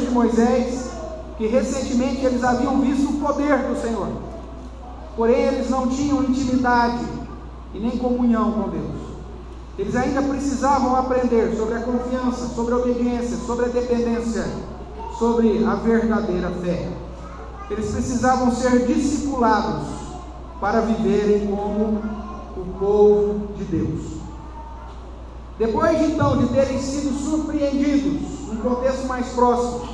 de Moisés, que recentemente eles haviam visto o poder do Senhor, porém eles não tinham intimidade e nem comunhão com Deus. Eles ainda precisavam aprender sobre a confiança, sobre a obediência, sobre a dependência, sobre a verdadeira fé. Eles precisavam ser discipulados para viverem como o povo de Deus. Depois então de terem sido surpreendidos, num contexto mais próximo,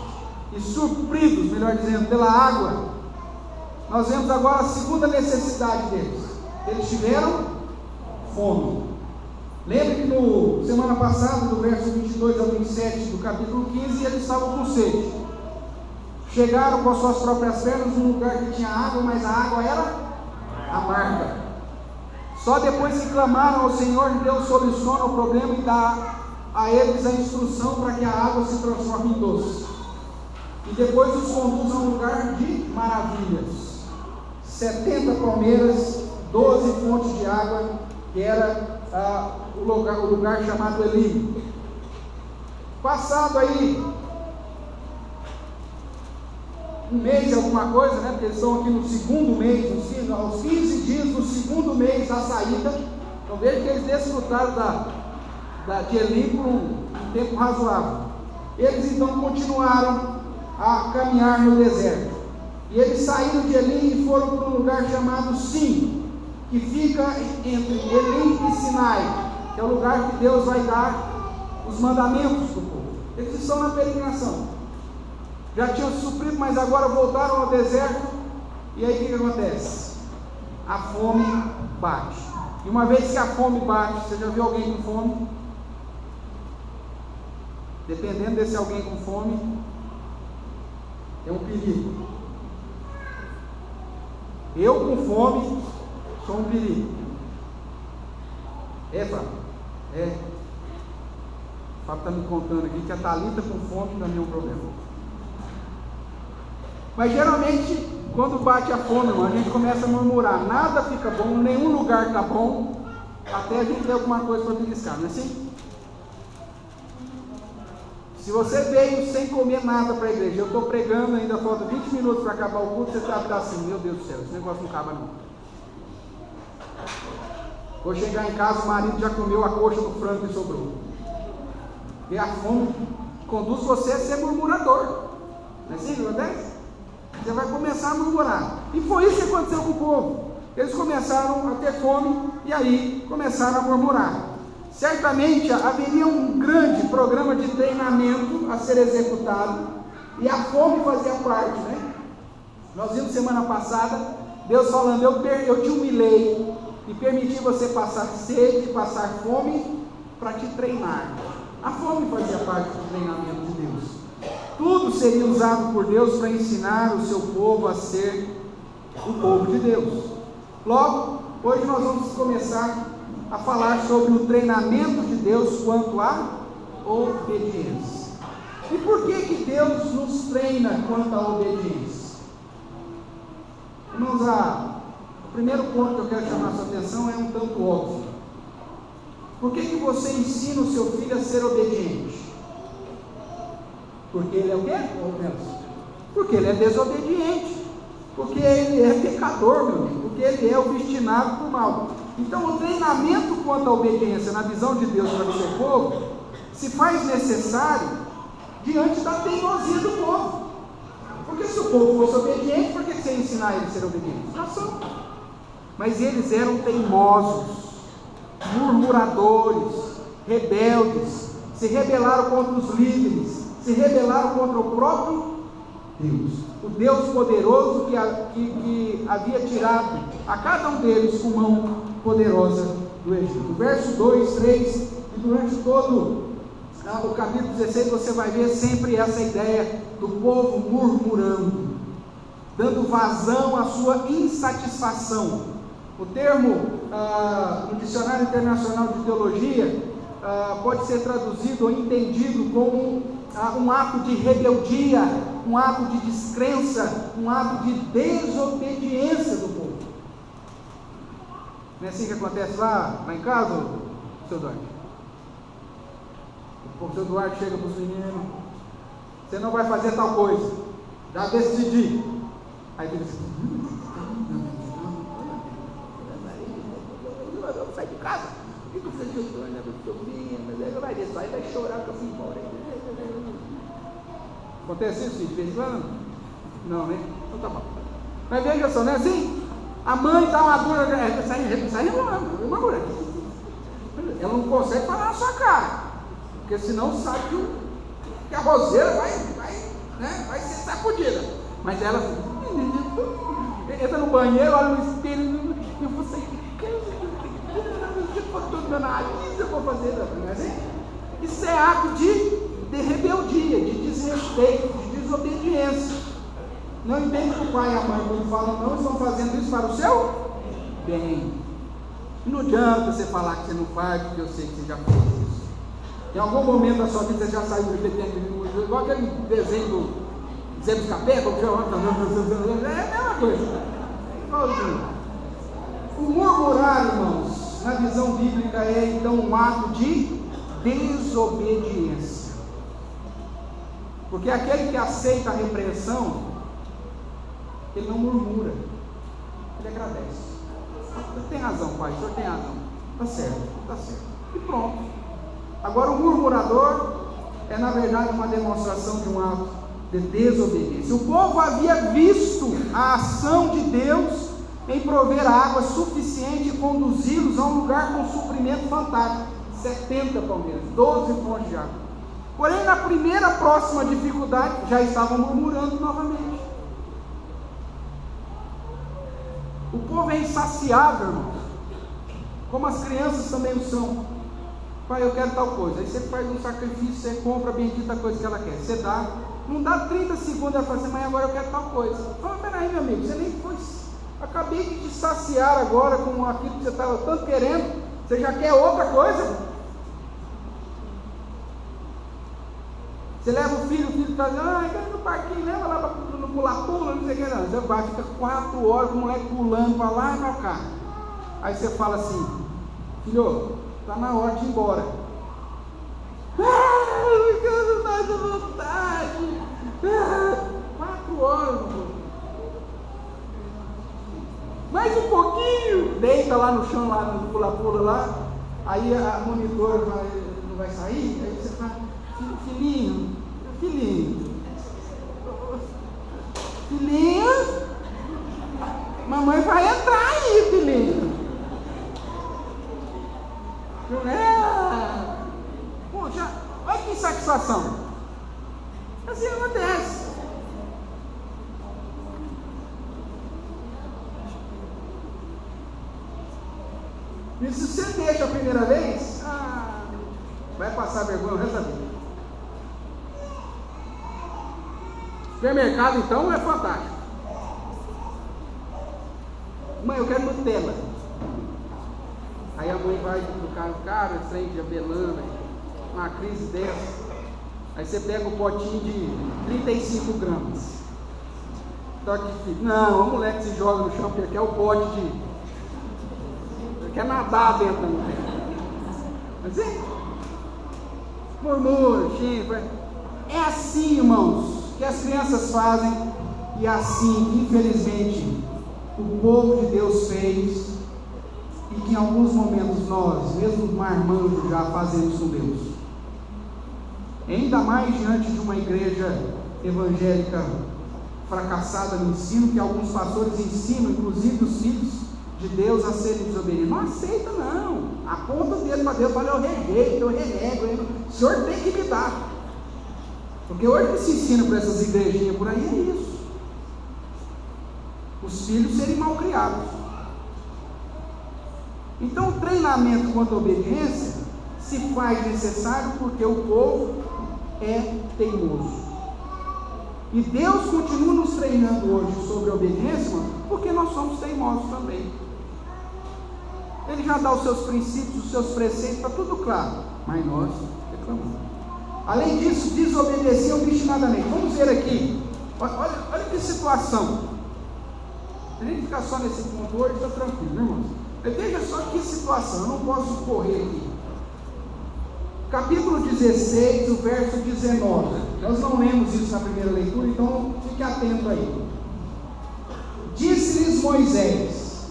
e supridos, melhor dizendo, pela água, nós vemos agora a segunda necessidade deles. Eles tiveram fome. Lembre que no semana passada, do verso 22 ao 27 do capítulo 15, eles estavam com sede. Chegaram com as suas próprias pernas num lugar que tinha água, mas a água era amarga. Só depois que clamaram ao Senhor, Deus soluciona o problema e dá a eles a instrução para que a água se transforme em doce. E depois os conduz a um lugar de maravilhas. 70 palmeiras, 12 fontes de água, que era o lugar chamado Elim. Passado aí um mês, alguma coisa, né? Porque eles estão aqui no segundo mês, aos 15 dias do segundo mês da saída. Então veja que eles desfrutaram de Elim por um tempo razoável. Eles então continuaram a caminhar no deserto. E eles saíram de Elim e foram para um lugar chamado Sim, que fica entre Elim e Sinai, que é o lugar que Deus vai dar os mandamentos do povo. Eles estão na peregrinação. Já tinham se suprido, mas agora voltaram ao deserto. E aí o que acontece? A fome bate. E uma vez que a fome bate, você já viu alguém com fome? Dependendo desse alguém com fome, é um perigo. Eu com fome sou um perigo. Fábio? O Fábio está me contando aqui que a Thalita com fome também é um problema. Mas geralmente, quando bate a fome, irmão, a gente começa a murmurar. Nada fica bom, nenhum lugar está bom, até a gente ter alguma coisa para beliscar, não é assim? Se você veio sem comer nada para a igreja, eu estou pregando, ainda falta 20 minutos para acabar o culto, você está assim, meu Deus do céu, esse negócio não acaba não. Vou chegar em casa, o marido já comeu a coxa do frango que sobrou. E a fome conduz você a ser murmurador. Não é assim que acontece? Você vai começar a murmurar. E foi isso que aconteceu com o povo. Eles começaram a ter fome e aí começaram a murmurar. Certamente haveria um grande programa de treinamento a ser executado e a fome fazia parte, né? Nós vimos semana passada Deus falando, eu te humilhei e permiti você passar sede, passar fome para te treinar. A fome fazia parte do treinamento de Deus. Tudo seria usado por Deus para ensinar o seu povo a ser o povo de Deus. Logo, hoje nós vamos começar a falar sobre o treinamento de Deus quanto à obediência. E por que Deus nos treina quanto à obediência? Irmãos, o primeiro ponto que eu quero chamar a sua atenção é um tanto óbvio. Por que você ensina o seu filho a ser obediente? Porque ele é o quê? Porque ele é desobediente. Porque ele é pecador, meu amigo. Porque ele é obstinado por mal. Então o treinamento quanto à obediência na visão de Deus para o seu povo se faz necessário diante da teimosia do povo. Porque se o povo fosse obediente, por que você ia ensinar ele a ser obediente? Não são. Mas eles eram teimosos, murmuradores, rebeldes, se rebelaram contra os líderes, se rebelaram contra o próprio Deus, o Deus poderoso que havia tirado a cada um deles com mão poderosa do Egito. Verso 2, 3, e durante todo o capítulo 16 você vai ver sempre essa ideia do povo murmurando, dando vazão à sua insatisfação. O termo no Dicionário Internacional de Teologia pode ser traduzido ou entendido como um ato de rebeldia, um ato de descrença, um ato de desobediência do povo. Não é assim que acontece lá em casa, seu Duarte? O seu Duarte chega para os meninos, você não vai fazer tal coisa, já decidi. Aí ele diz assim, vamos sair de casa. E você mas aí vai descer, aí vai chorar que eu fui embora. Acontece isso, filho, de vez em quando? Não, né? Então tá bom. Mas veja só, não é assim? A mãe está madura, sai madura. Ela não consegue falar na sua cara, porque senão sabe que a roseira vai ser sacudida. Mas ela entra no banheiro, olha no espelho, eu vou sair de tudo no meu nariz, eu vou fazer, não é assim? Isso é ato de rebeldia, de desrespeito, de desobediência. Não entende que o pai e a mãe, quando falam não, estão fazendo isso para o seu bem. Não adianta você falar que você não faz, porque eu sei que você já fez isso. Em algum momento da sua vida você já saiu repetindo, igual aquele desenho do Zé dos Capeta, é a mesma coisa. O murmurar, irmãos, na visão bíblica é então um ato de desobediência. Porque aquele que aceita a repreensão, ele não murmura, ele agradece. O senhor tem razão, pai, o senhor tem razão. Está certo. E pronto. Agora o murmurador é na verdade uma demonstração de um ato de desobediência. O povo havia visto a ação de Deus em prover água suficiente e conduzi-los a um lugar com suprimento fantástico. 70 palmeiras, 12 fontes de água. Porém, na primeira próxima dificuldade, já estavam murmurando novamente. O povo é insaciável, irmãos, como as crianças também o são. Pai, eu quero tal coisa. Aí você faz um sacrifício, você compra a bendita coisa que ela quer. Você dá, não dá 30 segundos, ela fala assim, mas agora eu quero tal coisa. Fala, peraí, meu amigo, você nem foi. Acabei de te saciar agora com aquilo que você estava tanto querendo. Você já quer outra coisa? Você leva o filho está dizendo, vai no parquinho, leva lá para pula-pula, não sei o que não. Você vai, fica 4 horas com o moleque pulando para lá e para cá. Aí você fala assim, filho, está na hora de ir embora. Eu quero mais vontade. 4 horas, meu. Mais um pouquinho. Deita lá no chão, lá no pula-pula lá. Aí a monitor não vai sair. Aí você fala, filhinho, mamãe vai entrar aí, filhinho. Poxa, olha que insatisfação. Assim acontece. E se você deixa a primeira vez, vai passar vergonha o resto da vida. Supermercado então é fantástico. Mãe, eu quero Nutella. Aí a mãe vai no cara, trem de avelã, uma crise dessa. Aí você pega um potinho de 35 gramas. Só que, não, o moleque se joga no chão porque quer o pote de. Quer nadar dentro da Nutella. Assim? Murmura, xinga. É assim, irmãos, que as crianças fazem, e assim, infelizmente, o povo de Deus fez, e que em alguns momentos nós, mesmo marmanjos, já fazemos com Deus. Ainda mais diante de uma igreja evangélica fracassada no ensino, que alguns pastores ensinam, inclusive os filhos de Deus, a serem desobedientes. Não aceita, não. Aponta o dedo para Deus, fala, eu rejeito, eu renego, o Senhor tem que me dar. Porque hoje que se ensina para essas igrejinhas por aí é isso. Os filhos serem mal criados. Então o treinamento quanto à obediência se faz necessário porque o povo é teimoso. E Deus continua nos treinando hoje sobre a obediência, porque nós somos teimosos também. Ele já dá os seus princípios, os seus preceitos, está tudo claro, mas nós reclamamos. Além disso, desobedeciam obstinadamente. Vamos ver aqui, olha que situação. Se a gente ficar só nesse ponto hoje, está tranquilo, né, irmãos? Veja só que situação, eu não posso correr aqui. Capítulo 16, o verso 19. Nós não lemos isso na primeira leitura, então fique atento aí. Disse-lhes Moisés: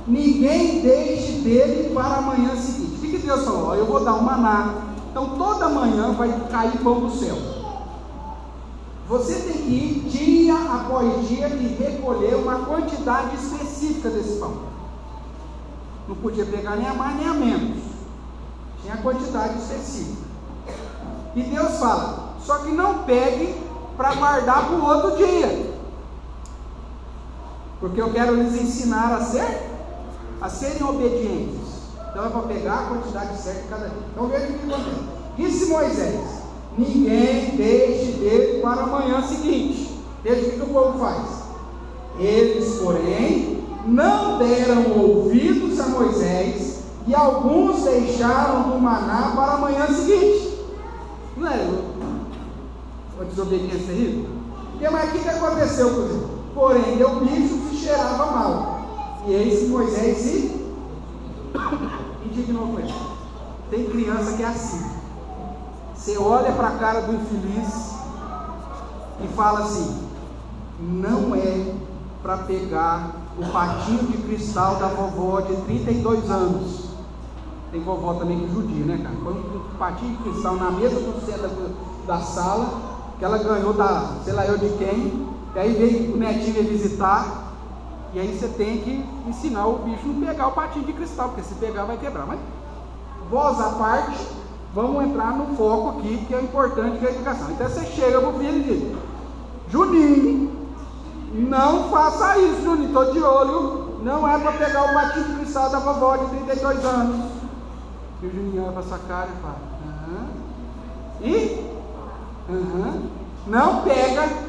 ninguém deixe dele para a manhã seguinte. O que Deus falou? Eu vou dar um maná, então toda manhã vai cair pão do céu. Você tem que ir dia após dia e recolher uma quantidade específica desse pão. Não podia pegar nem a mais nem a menos, tinha a quantidade específica. E Deus fala: só que não pegue para guardar para o outro dia, porque eu quero lhes ensinar a serem obedientes. Então é para pegar a quantidade certa de cada dia. Então veja o que acontece. Disse Moisés: ninguém deixe dele para a manhã seguinte. Veja o que o povo faz. Eles, porém, não deram ouvidos a Moisés, e alguns deixaram do maná para a manhã seguinte. Não é uma desobediência terrível? Porque, mas o que aconteceu com ele? Porém, deu bicho e cheirava mal. E eis que Moisés se indignou com ele. Tem criança que é assim. Você olha para a cara do infeliz e fala assim: não é para pegar o patinho de cristal da vovó de 32 anos. Tem vovó também que judia, né, cara? Põe um patinho de cristal na mesa do centro da sala, que ela ganhou da, sei lá eu de quem, e aí veio o netinho visitar, e aí você tem que ensinar o bicho a não pegar o patinho de cristal, porque se pegar vai quebrar. Mas, voz à parte, vamos entrar no foco aqui, que é importante, que é a educação. Então você chega pro filho e diz: Juninho, não faça isso, Juninho, estou de olho, não é para pegar o patinho de cristal da vovó de 32 anos. E o Juninho olha para essa cara e fala: não pega